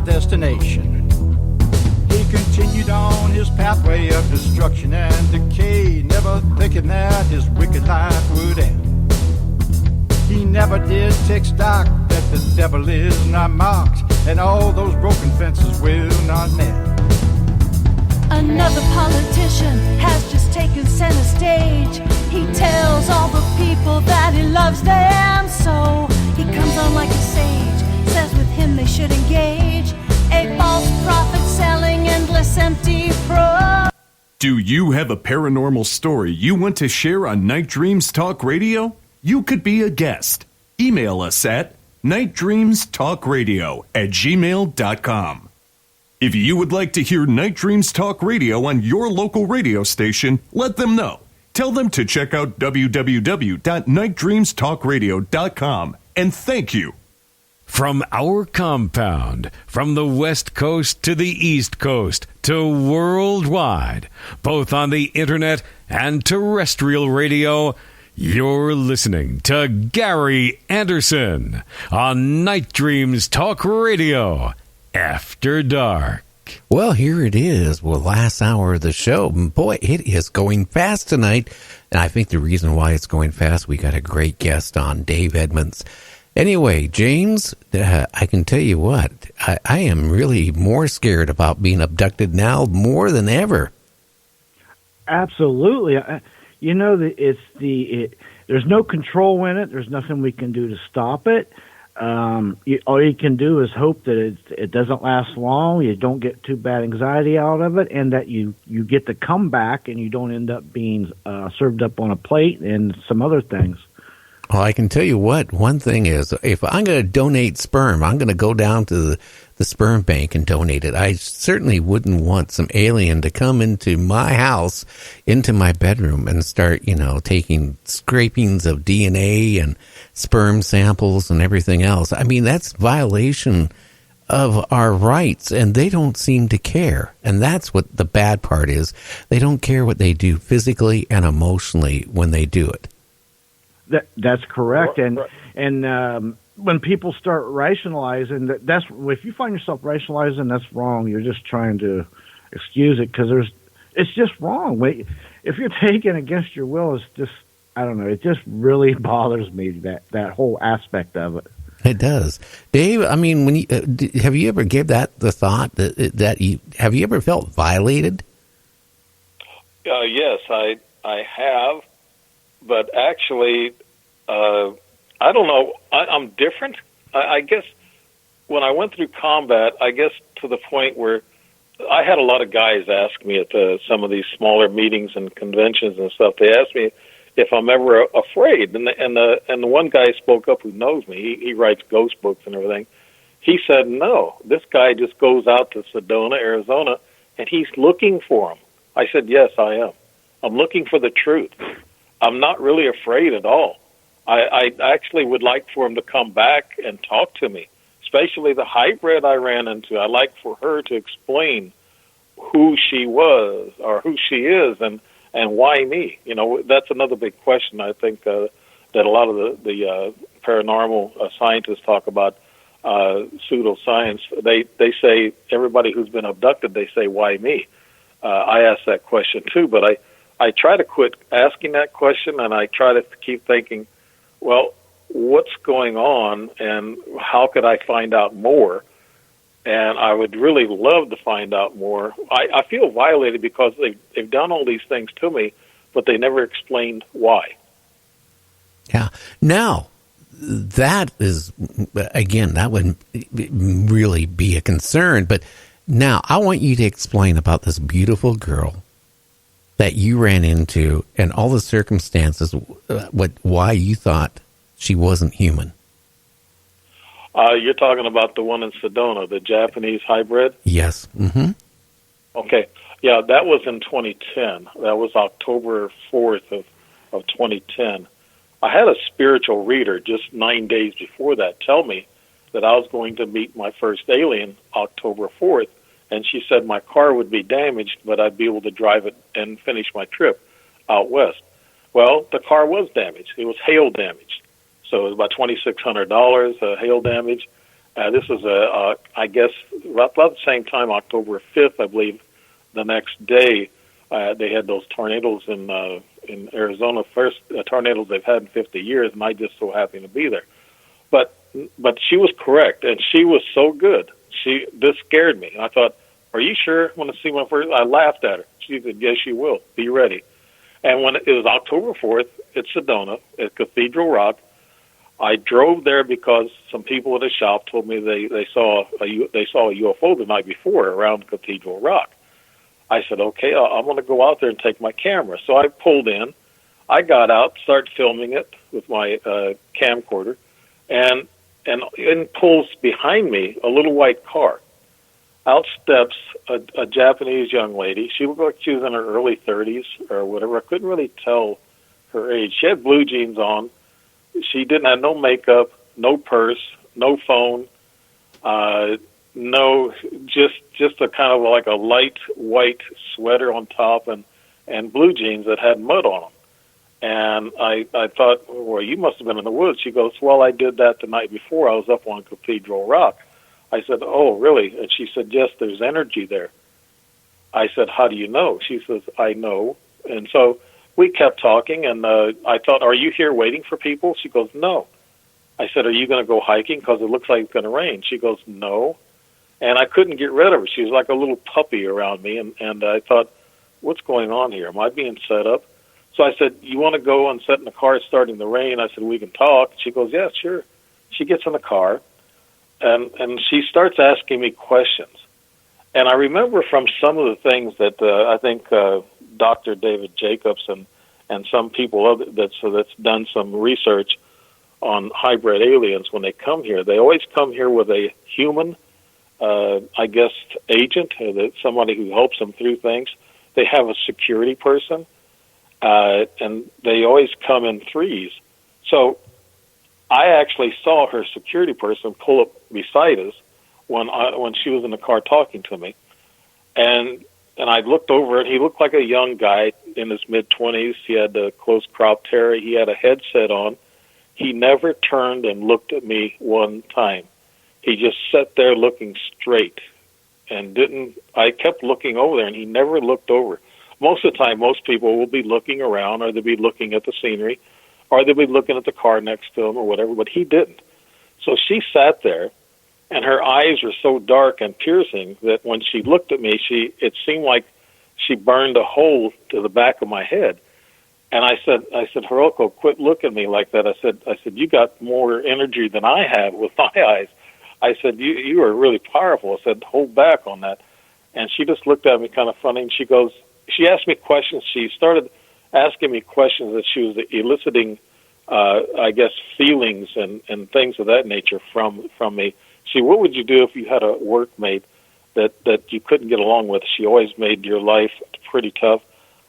final destination. He continued on his pathway of destruction and decay, never thinking that his wicked life would end. He never did take stock that the devil is not mocked, and all those broken fences will not mend. Another politician has just taken center stage. He tells all the people that he loves them so. He comes on like a sage, says with him they should engage. A false prophet selling endless empty prose. Do you have a paranormal story you want to share on Night Dreams Talk Radio? You could be a guest. Email us at nightdreamstalkradio@gmail.com. If you would like to hear Night Dreams Talk Radio on your local radio station, let them know. Tell them to check out www.nightdreamstalkradio.com. And thank you. From our compound, from the West Coast to the East Coast to worldwide, both on the internet and terrestrial radio, you're listening to Gary Anderson on Night Dreams Talk Radio. After Dark. Well, here it is. Well, last hour of the show. Boy, it is going fast tonight. And I think the reason why it's going fast, we got a great guest on, Dave Emmons. Anyway, James, I can tell you what, I am really more scared about being abducted now more than ever. Absolutely. You know, there's no control in it. There's nothing we can do to stop it. All you can do is hope that it doesn't last long, you don't get too bad anxiety out of it, and that you get to come back and you don't end up being served up on a plate and some other things. Well, I can tell you what, one thing is, if I'm going to donate sperm, I'm going to go down to the sperm bank and donate it. I certainly wouldn't want some alien to come into my house, into my bedroom, and start, taking scrapings of DNA and sperm samples and everything else. I mean, that's violation of our rights, and they don't seem to care. And that's what the bad part is. They don't care what they do physically and emotionally when they do it. That's correct. And when people start rationalizing, that's if you find yourself rationalizing, that's wrong. You're just trying to excuse it because it's just wrong. If you're taken against your will, it's just, I don't know. It just really bothers me, that whole aspect of it. It does, Dave. I mean, when have you ever gave that the thought have you ever felt violated? Yes, I have, but actually, I don't know. I'm different. I guess when I went through combat, I guess to the point where I had a lot of guys ask me at some of these smaller meetings and conventions and stuff. They asked me if I'm ever afraid, and the one guy spoke up who knows me. He writes ghost books and everything. He said, "No, this guy just goes out to Sedona, Arizona, and he's looking for him." I said, "Yes, I am. I'm looking for the truth. I'm not really afraid at all. I actually would like for him to come back and talk to me, especially the hybrid I ran into. I like for her to explain who she was or who she is and why me. That's another big question. I think that a lot of the paranormal scientists talk about pseudoscience. They say everybody who's been abducted, they say, why me? I ask that question too, but I try to quit asking that question, and I try to keep thinking, well, what's going on, and how could I find out more? And I would really love to find out more. I feel violated because they've done all these things to me, but they never explained why. Yeah. Now, that is, again, that would really be a concern. But now I want you to explain about this beautiful girl that you ran into and all the circumstances, why you thought she wasn't human. You're talking about the one in Sedona, the Japanese hybrid? Yes. Mm-hmm. Okay. Yeah, that was in 2010. That was October 4th of 2010. I had a spiritual reader just 9 days before that tell me that I was going to meet my first alien October 4th, and she said my car would be damaged, but I'd be able to drive it and finish my trip out west. Well, the car was damaged. It was hail damaged. So it was about $2,600 hail damage. This was, I guess, about the same time, October 5th, I believe, the next day, they had those tornadoes in Arizona, first tornadoes they've had in 50 years, and I just so happened to be there. But she was correct, and she was so good. This scared me. I thought, are you sure? Want to see my first? I laughed at her. She said, yes, you will. Be ready. And when it was October 4th at Sedona, at Cathedral Rock, I drove there because some people at the shop told me they saw a UFO the night before around Cathedral Rock. I said, okay, I'm going to go out there and take my camera. So I pulled in. I got out, started filming it with my camcorder, and in pulls behind me a little white car. Out steps a Japanese young lady. She looked like she was in her early 30s or whatever. I couldn't really tell her age. She had blue jeans on. She didn't have no makeup, no purse, no phone, no, just a kind of like a light white sweater on top and blue jeans that had mud on them. And I thought, well, you must have been in the woods. She goes, well, I did that the night before. I was up on Cathedral Rock. I said, oh, really? And she said, yes, there's energy there. I said, how do you know? She says, I know. And so we kept talking, and I thought, are you here waiting for people? She goes, no. I said, are you going to go hiking because it looks like it's going to rain? She goes, no. And I couldn't get rid of her. She was like a little puppy around me, and I thought, what's going on here? Am I being set up? So I said, you want to go and sit in the car starting the rain? I said, we can talk. She goes, yeah, sure. She gets in the car, and she starts asking me questions. And I remember from some of the things that I think Dr. David Jacobs and some people that's done some research on hybrid aliens, when they come here, they always come here with a human, I guess, agent, somebody who helps them through things. They have a security person, and they always come in threes. So I actually saw her security person pull up beside us when she was in the car talking to me, and I looked over and he looked like a young guy in his mid-20s. He had a close-cropped hair. He had a headset on. He never turned and looked at me one time. He just sat there looking straight and didn't. I kept looking over there, and he never looked over. Most of the time, most people will be looking around, or they'll be looking at the scenery, or they'll be looking at the car next to him or whatever, but he didn't. So she sat there, and her eyes were so dark and piercing that when she looked at me, it seemed like she burned a hole to the back of my head. And I said, Hiroko, quit looking at me like that. I said, you got more energy than I have with my eyes. I said, you are really powerful. I said, hold back on that. And she just looked at me kind of funny, and she asked me questions. She started asking me questions that she was eliciting, I guess, feelings and things of that nature from me. What would you do if you had a workmate that you couldn't get along with? She always made your life pretty tough.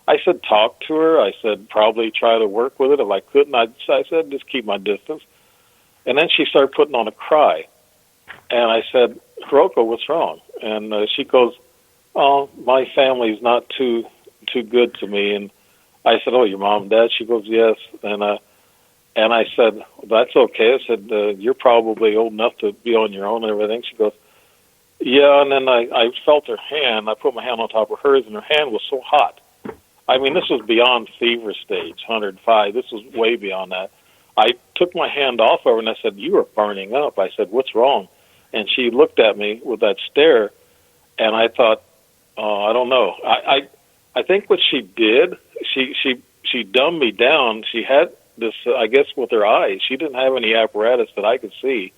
I said, talk to her. I said, probably try to work with it. If I couldn't, I said, just keep my distance. And then she started putting on a cry. And I said, Hiroko, what's wrong? And she goes, oh, my family's not too good to me. And I said, oh, your mom and dad? She goes, yes. And I said, that's okay. I said, you're probably old enough to be on your own and everything. She goes, yeah. And then I felt her hand. I put my hand on top of hers, and her hand was so hot. I mean, this was beyond fever stage, 105. This was way beyond that. I took my hand off of her, and I said, you are burning up. I said, what's wrong? And she looked at me with that stare, and I thought, oh, I don't know. I think what she did, she dumbed me down. She had this, I guess, with her eyes. She didn't have any apparatus that I could see.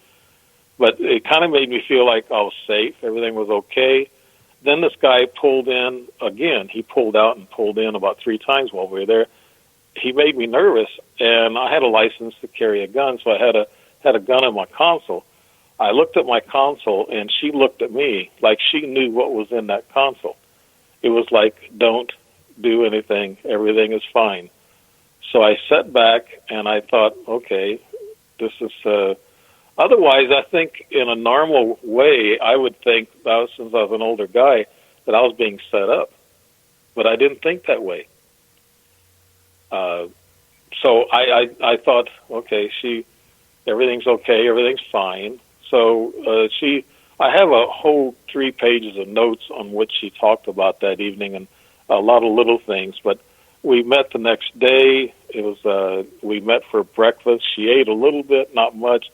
But it kind of made me feel like I was safe. Everything was okay. Then this guy pulled in again. He pulled out and pulled in about 3 times while we were there. He made me nervous, and I had a license to carry a gun, so I had a gun in my console. I looked at my console, and she looked at me like she knew what was in that console. It was like, don't do anything. Everything is fine. So I sat back, and I thought, okay, this is... Otherwise, I think in a normal way, I would think, since I was an older guy, that I was being set up. But I didn't think that way. So I thought, okay, everything's okay, everything's fine. So I have a whole 3 pages of notes on what she talked about that evening, and a lot of little things. But we met the next day. It was we met for breakfast. She ate a little bit, not much.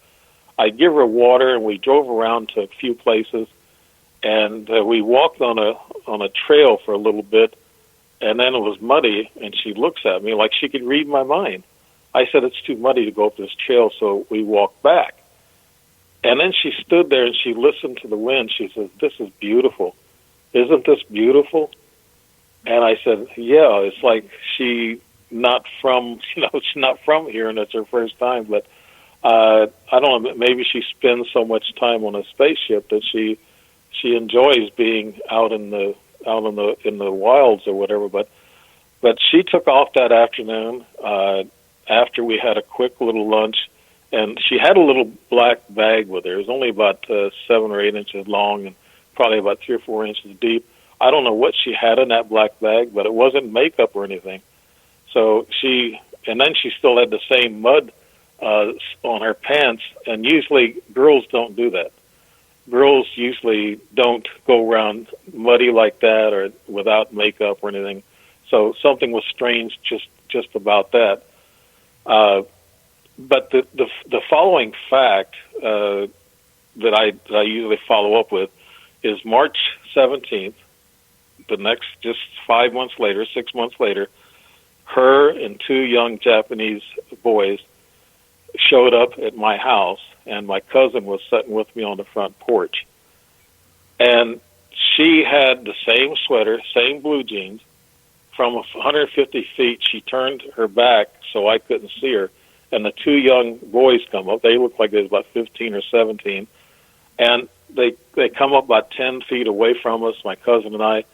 I give her water, and we drove around to a few places, and we walked on a trail for a little bit, and then it was muddy, and she looks at me like she could read my mind. I said, it's too muddy to go up this trail, so we walked back. And then she stood there and she listened to the wind. She says, this is beautiful. Isn't this beautiful? And I said, yeah, it's like she's not from here, and it's her first time, but I don't know, maybe she spends so much time on a spaceship that she enjoys being out in the wilds or whatever. But she took off that afternoon after we had a quick little lunch, and she had a little black bag with her. It was only about 7 or 8 inches long and probably about 3 or 4 inches deep. I don't know what she had in that black bag, but it wasn't makeup or anything. So and then she still had the same mud on her pants, and usually girls don't do that. Girls usually don't go around muddy like that or without makeup or anything. So something was strange just about that. But the following fact that I usually follow up with is March 17th, the next, just 5 months later, 6 months later, her and 2 young Japanese boys showed up at my house, and my cousin was sitting with me on the front porch. And she had the same sweater, same blue jeans. From 150 feet, she turned her back so I couldn't see her, and the 2 young boys come up. They looked like they was about 15 or 17, and they come up about 10 feet away from us, my cousin and I,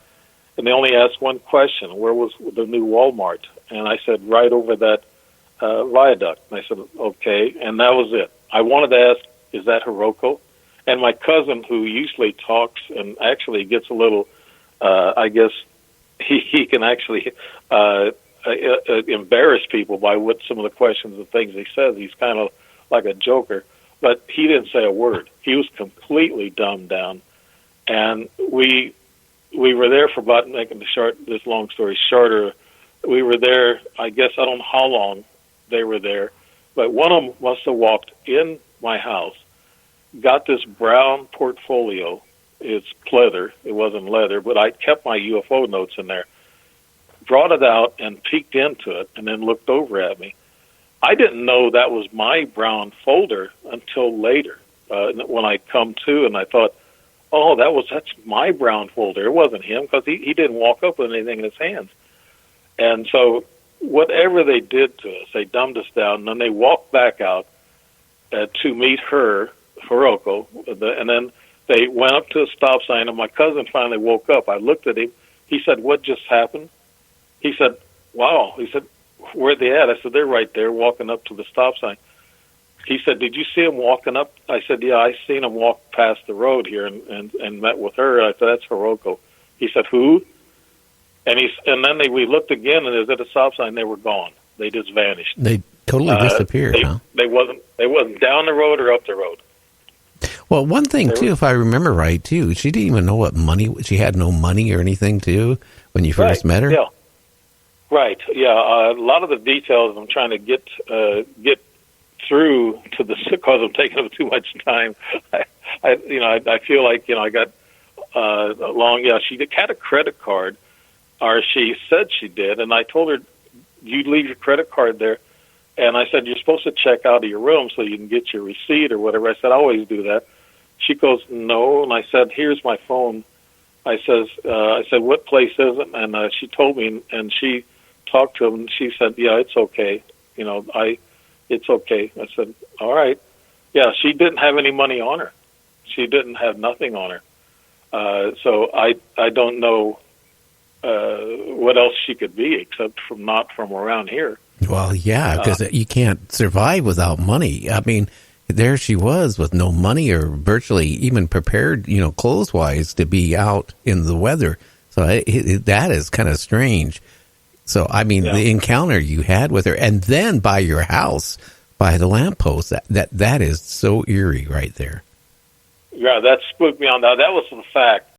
and they only asked one question: where was the new Walmart? And I said, right over that viaduct. And I said, okay, and that was it. I wanted to ask, is that Hiroko? And my cousin, who usually talks and actually gets a little, I guess he can actually embarrass people by what some of the questions and things he says. He's kind of like a joker, but he didn't say a word. He was completely dumbed down. And we were there for about, making this long story shorter, we were there, I guess, I don't know how long they were there, but one of them must have walked in my house, got this brown portfolio. It's pleather. It wasn't leather, but I kept my UFO notes in there, brought it out and peeked into it, and then looked over at me. I didn't know that was my brown folder until later, when I come to, and I thought, oh, that's my brown folder. It wasn't him, because he didn't walk up with anything in his hands. And so whatever they did to us, they dumbed us down, and then they walked back out to meet her, Hiroko, and then they went up to a stop sign, and my cousin finally woke up. I looked at him. He said, what just happened? He said, wow. He said, where are they at? I said, they're right there walking up to the stop sign. He said, did you see them walking up? I said, yeah, I seen them walk past the road here and met with her. I said, that's Hiroko. He said, who? And then we looked again, and it was at a stop sign. They were gone. They just vanished. They totally disappeared, huh? They wasn't down the road or up the road. Well, one thing, too, if I remember right, too, she didn't even know what money, she had no money or anything, too, when you first met her? Yeah. Right, yeah. A lot of the details I'm trying to get through to this, because I'm taking up too much time. I feel like, I got she had a credit card, or she said she did, and I told her, you leave your credit card there. And I said, you're supposed to check out of your room so you can get your receipt or whatever. I said, I always do that. She goes, no. And I said, here's my phone. I said, what place is it? And she told me, and she talked to him, and she said, yeah, it's okay. It's okay. I said, all right. Yeah, she didn't have any money on her. She didn't have nothing on her. So I don't know what else she could be, except not from around here. Well, yeah, because you can't survive without money. I mean, there she was with no money or virtually even prepared, clothes-wise to be out in the weather. So that is kind of strange. So, I mean, the encounter you had with her, and then by your house, by the lamppost, that is so eerie right there. Yeah, that spooked me on that. That was the fact.